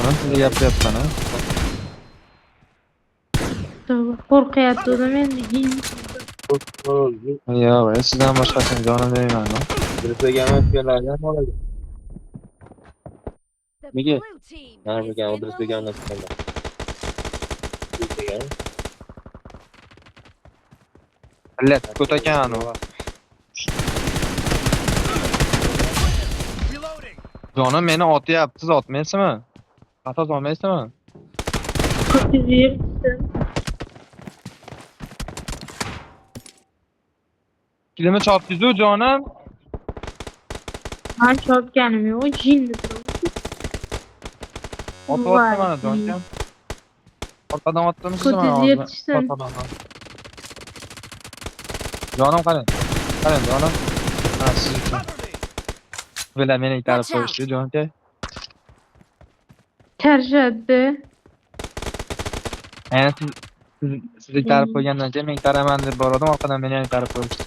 Canım size yapayapman ha. Korkayapti odam endi. Yo'q, sizdan boshqasini jonim deyman. Birisiga oladi. The Nega? blue team Mana is bu in the birisiga lead. oladi. Millet ko'takan u. Jonim meni otyapti, siz otmaysizmi? Qasos olmaysizmi? 407. Kilimi chopdingiz-ku jonim. Ben çarpkanım yok. Cindir. Otyapti mana jonim. Orqadan otdimsiz mana hozir? 470 'dan. Orqadan. Jonim qarang. Qarang jonim. Ha, siz uchun. Bilan meni itarib qo'yishdi jonka. Tercihdi. Yani siz itarib qo'ygandan keyin men itaraman deb bordim, orqadan meni ham itarib qo'yishdi.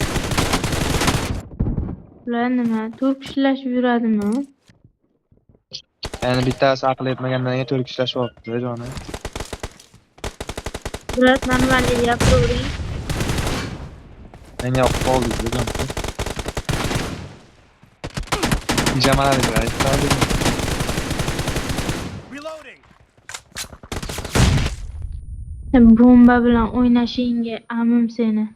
Ular nima? Turkishlashib yuradimi? Yani bittasi aql yetmagandan keyin to'rt kishilashyapti jonim. Biraz bana yapıyorum. Men yoqib qoldi jonka. Pijamalarga aytdim. Bomba bilan o'ynashingga amim seni.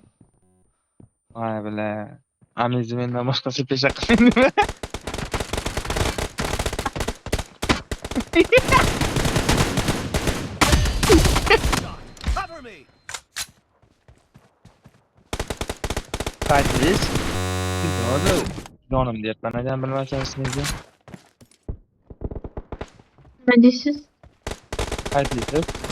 Vay bile. Amizi mendan boshqasi pesha qilmaydimi? Qaytdingiz? Hozir jonim deyapman, agar bilmasangiz nega? Ne diyorsunuz? Qaytdingiz?